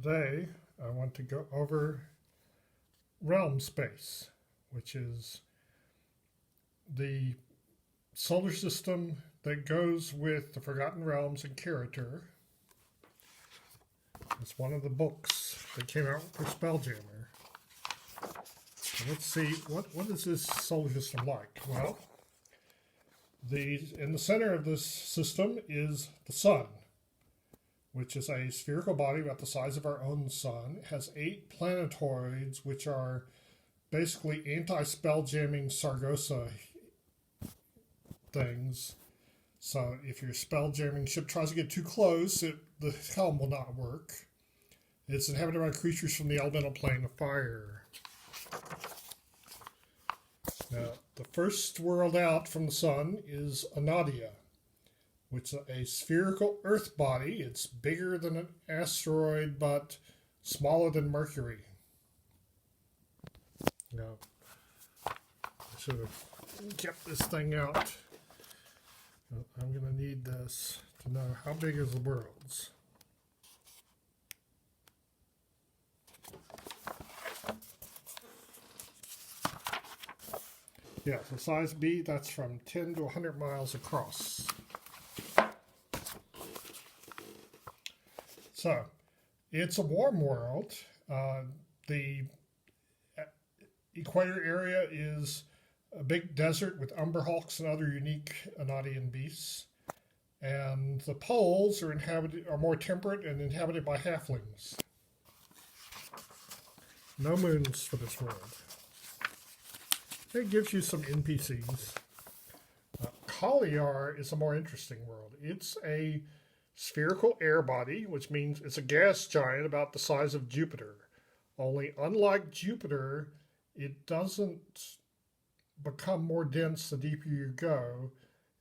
Today I want to go over Realmspace, which is the solar system that goes with the Forgotten Realms and Kara-Tur. It's one of the books that came out for Spelljammer. So let's see, what is this solar system like? Well, in the center of this system is the sun, which is a spherical body about the size of our own sun. It has 8 planetoids, which are basically anti-spelljamming Sargosa things. So if your spelljamming ship tries to get too close, the helm will not work. It's inhabited by creatures from the elemental plane of fire. Now, the first world out from the sun is Anadia, which is a spherical Earth body. It's bigger than an asteroid, but smaller than Mercury. Now, I should have kept this thing out. I'm going to need this to know how big is the world's. Yeah, so size B, that's from 10 to 100 miles across. So, it's a warm world. The equator area is a big desert with umberhawks and other unique Anadian beasts. And the poles are more temperate and inhabited by halflings. No moons for this world. It gives you some NPCs. Kaliar is a more interesting world. It's a spherical air body, which means it's a gas giant about the size of Jupiter. Only, unlike Jupiter, it doesn't become more dense the deeper you go.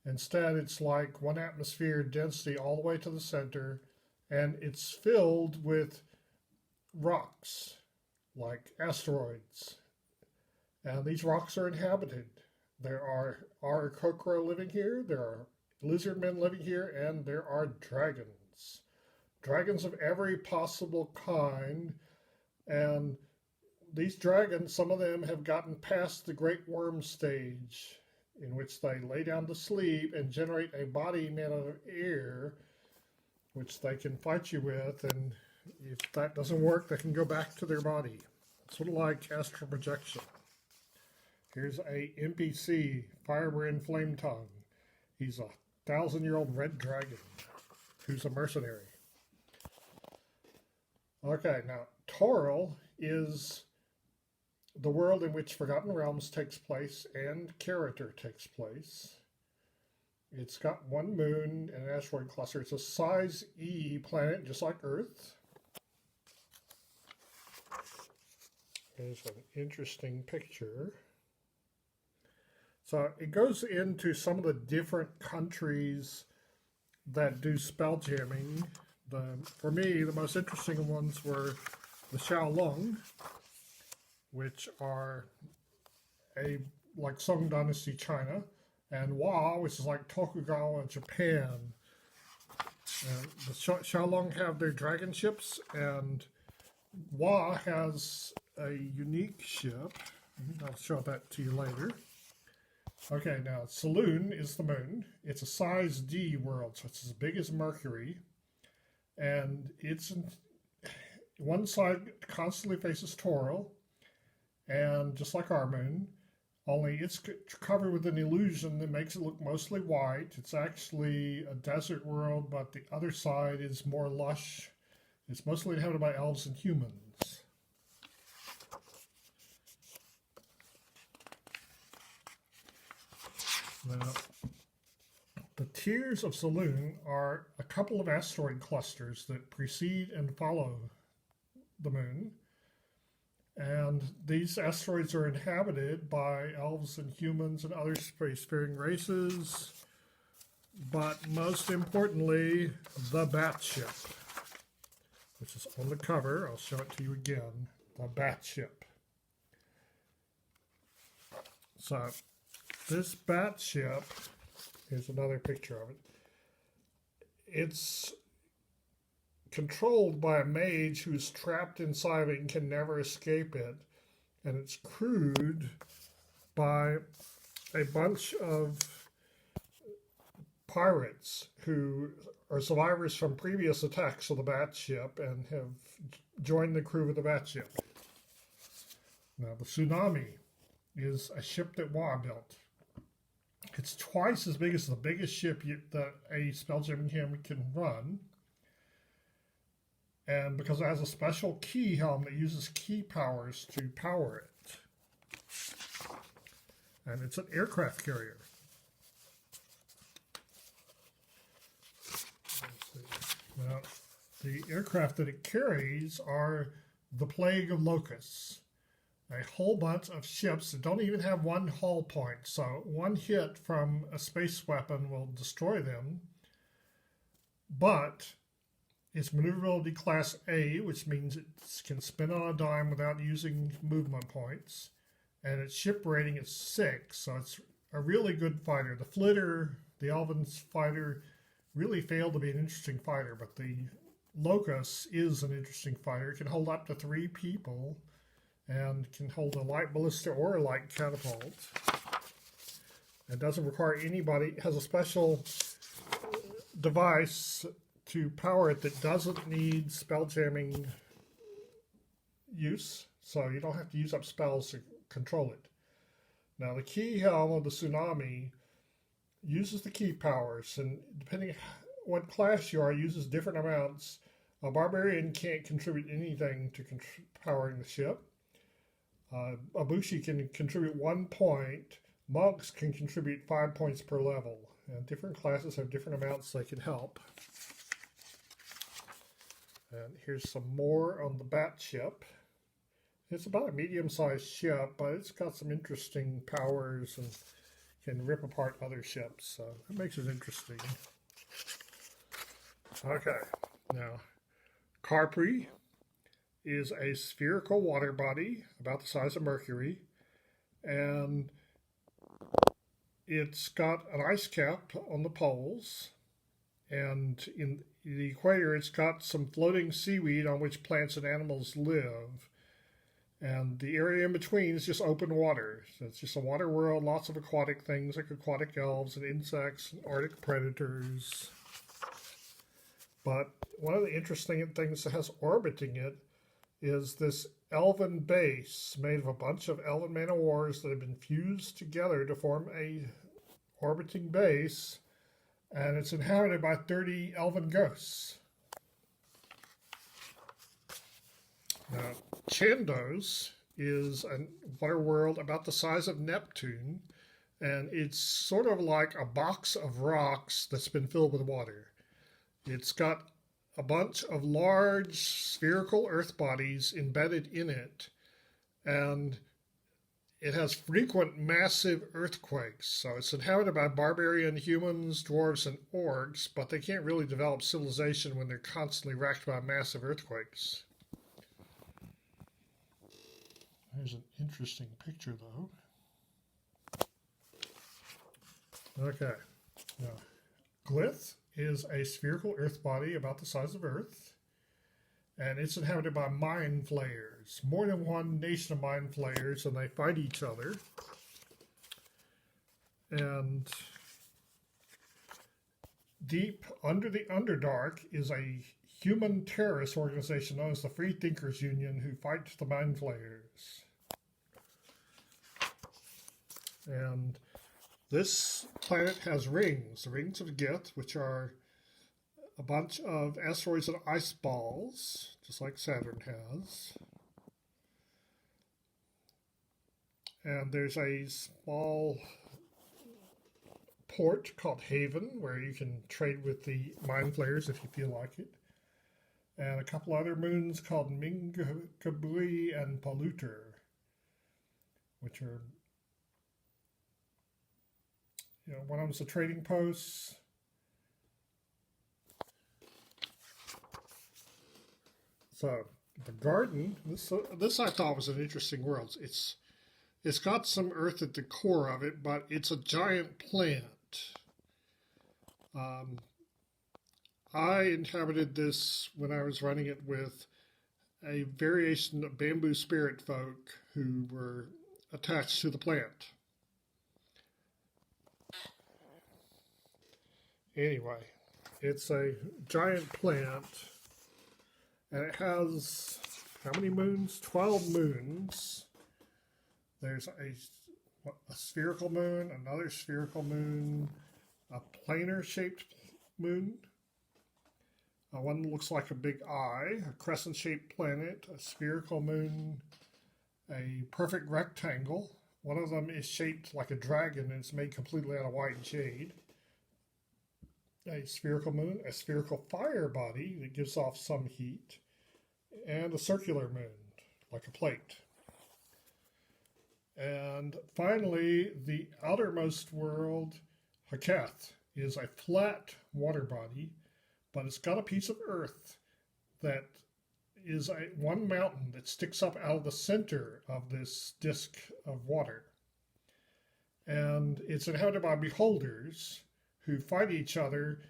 Instead, it's like 1 atmosphere density all the way to the center, and it's filled with rocks, like asteroids. And these rocks are inhabited. There are Aarakocra living here, there are lizard men living here, and there are dragons. Dragons of every possible kind. And these dragons, some of them have gotten past the great worm stage, in which they lay down to sleep and generate a body made out of air, which they can fight you with. And if that doesn't work, they can go back to their body. Sort of like astral projection. Here's a NPC, Firebrand Flametongue. He's a 1,000-year-old red dragon who's a mercenary. Okay, now Toril is the world in which Forgotten Realms takes place and Kara-Tur takes place. It's got 1 moon and an asteroid cluster. It's a size E planet, just like Earth. Here's an interesting picture. So it goes into some of the different countries that do spelljamming. For me, the most interesting ones were the Xiaolong, which are like Song Dynasty China, and Wa, which is like Tokugawa Japan. The Xiaolong have their dragon ships, and Wa has a unique ship. I'll show that to you later. Okay, now Saloon is the moon. It's a size D world, so it's as big as Mercury. And one side constantly faces Toril, and just like our moon, only it's covered with an illusion that makes it look mostly white. It's actually a desert world, but the other side is more lush. It's mostly inhabited by elves and humans. Now, the tiers of Saloon are a couple of asteroid clusters that precede and follow the moon. And these asteroids are inhabited by elves and humans and other spacefaring races. But most importantly, the Bat Ship, which is on the cover. I'll show it to you again. The Bat Ship. So, this Bat Ship, here's another picture of it. It's controlled by a mage who's trapped inside it and can never escape it. And it's crewed by a bunch of pirates who are survivors from previous attacks of the batship and have joined the crew of the batship. Now, the Tsunami is a ship that Wa built. It's twice as big as the biggest ship that a Spelljammer can run. And because it has a special key helm that uses key powers to power it. And it's an aircraft carrier. Now, the aircraft that it carries are the Plague of Locusts. A whole bunch of ships that don't even have one hull point. So one hit from a space weapon will destroy them. But it's maneuverability class A, which means it can spin on a dime without using movement points. And its ship rating is 6, so it's a really good fighter. The Flitter, the Elven's fighter, really failed to be an interesting fighter, but the Locust is an interesting fighter. It can hold up to 3 people and can hold a light ballista or a light catapult. It doesn't require anybody. It has a special device to power it that doesn't need spell jamming use, so you don't have to use up spells to control it. Now, the key helm of the Tsunami uses the key powers, and depending what class you are, uses different amounts. A barbarian can't contribute anything to powering the ship. A Bushi can contribute 1 point. Monks can contribute 5 points per level. And different classes have different amounts they can help. And here's some more on the bat ship. It's about a medium-sized ship, but it's got some interesting powers and can rip apart other ships, so that makes it interesting. Okay, now, Kara-Tur is a spherical water body about the size of Mercury, and it's got an ice cap on the poles, and in the equator it's got some floating seaweed on which plants and animals live. And the area in between is just open water. So it's just a water world, lots of aquatic things like aquatic elves and insects and Arctic predators. But one of the interesting things that has orbiting it is this elven base made of a bunch of elven man-o-wars that have been fused together to form a orbiting base. And it's inhabited by 30 elven ghosts. Now, Chandos is a water world about the size of Neptune, and it's sort of like a box of rocks that's been filled with water. It's got a bunch of large spherical earth bodies embedded in it, and it has frequent massive earthquakes. So it's inhabited by barbarian humans, dwarves, and orcs, but they can't really develop civilization when they're constantly racked by massive earthquakes. There's an interesting picture, though. Okay. Now, Glyph is a spherical earth body about the size of Earth, and it's inhabited by mind flayers. More than one nation of mind flayers, and they fight each other. And deep under the Underdark is a human terrorist organization known as the Free Thinkers Union who fights the mind flayers. And this planet has rings, the rings of Gith, which are a bunch of asteroids and ice balls, just like Saturn has. And there's a small port called Haven, where you can trade with the mind flayers if you feel like it. And a couple other moons called Mingabui and Polluter, which are, one of them's a trading post. So the garden, this I thought was an interesting world. It's got some earth at the core of it, but it's a giant plant. I inhabited this when I was running it with a variation of bamboo spirit folk who were attached to the plant. Anyway, it's a giant plant, and it has how many moons? 12 moons. There's a spherical moon, another spherical moon, a planar shaped moon, one looks like a big eye, a crescent shaped planet, a spherical moon, a perfect rectangle. One of them is shaped like a dragon and it's made completely out of white jade. A spherical moon, a spherical fire body that gives off some heat, and a circular moon, like a plate. And finally, the outermost world, Hakath, is a flat water body, but it's got a piece of earth that is one mountain that sticks up out of the center of this disk of water. And it's inhabited by beholders who fight each other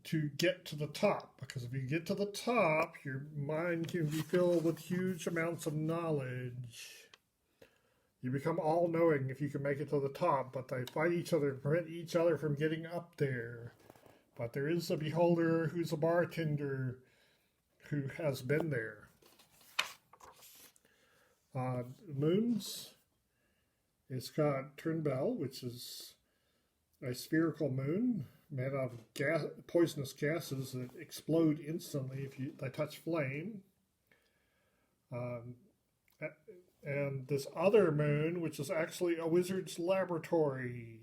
to get to the top, because if you get to the top, your mind can be filled with huge amounts of knowledge. You become all-knowing if you can make it to the top, but they fight each other, prevent each other from getting up there. But there is a beholder who's a bartender who has been there. Moons, it's got Turnbell, which is a spherical moon made out of poisonous gases that explode instantly if they touch flame. And this other moon, which is actually a wizard's laboratory.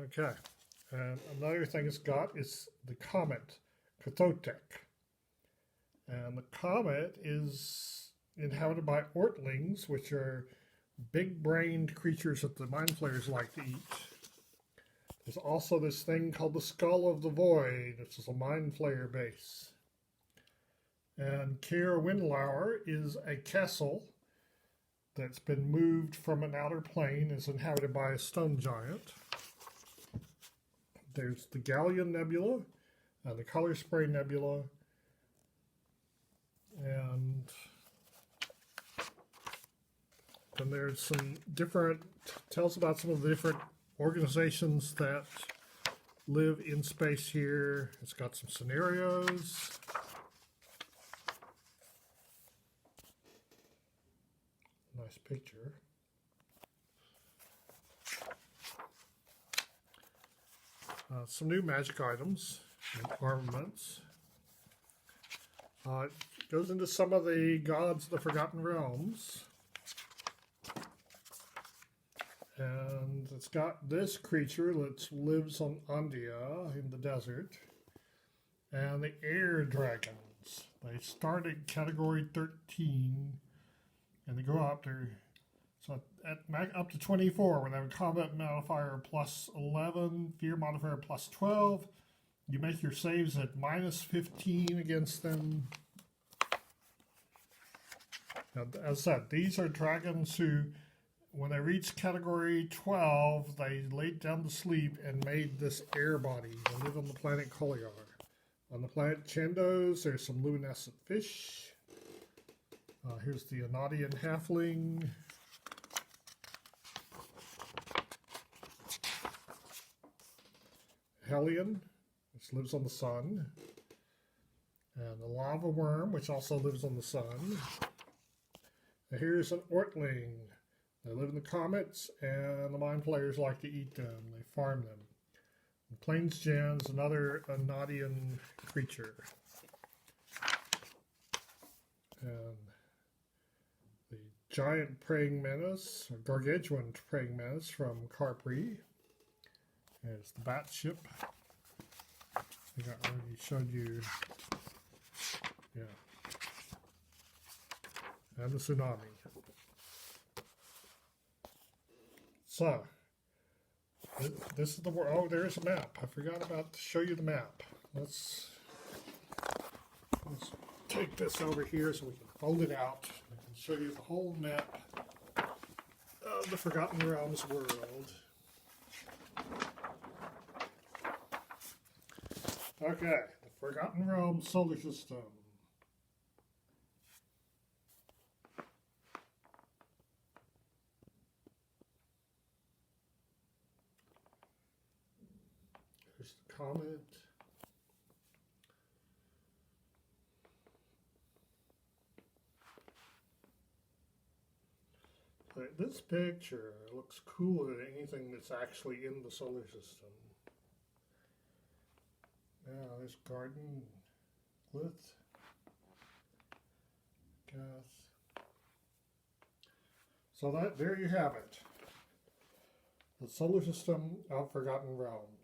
Okay, and another thing it's got is the comet, Kathotek. And the comet is inhabited by ortlings, which are big-brained creatures that the mind flayers like to eat. There's also this thing called the Skull of the Void, which is a mind flayer base. And Caer Windlower is a castle that's been moved from an outer plane, is inhabited by a stone giant. There's the Galleon Nebula and the Color Spray Nebula, and then there's some different, tells about some of the different organizations that live in space here. It's got some scenarios. Nice picture. Some new magic items and armaments. It goes into some of the gods of the Forgotten Realms. And it's got this creature that lives on Andia in the desert. And the air dragons. They start at category 13 and they go up there. So up to 24, when they have a combat modifier plus 11, fear modifier plus 12. You make your saves at minus 15 against them. Now, as I said, these are dragons who, when they reached category 12, they laid down to sleep and made this air body. They live on the planet Koliar. On the planet Chandos, there's some luminescent fish. Here's the Anadian halfling. Hellion, which lives on the sun. And the lava worm, which also lives on the sun. And here's an ortling. They live in the comets, and the mind flayers like to eat them. They farm them. And Plains Jan's another Anadian creature. And the giant praying mantis, or gargantuan praying mantis from Carpri. There's the bat ship. I think I already showed you. Yeah. And the tsunami. So, this is the world. Oh, there's a map. I forgot about to show you the map. Let's take this over here so we can fold it out. I can show you the whole map of the Forgotten Realms world. Okay, the Forgotten Realms solar system. Here's the comet. This picture looks cooler than anything that's actually in the solar system. Now there's garden, glitz, gas. So there you have it. The solar system of Forgotten Realms.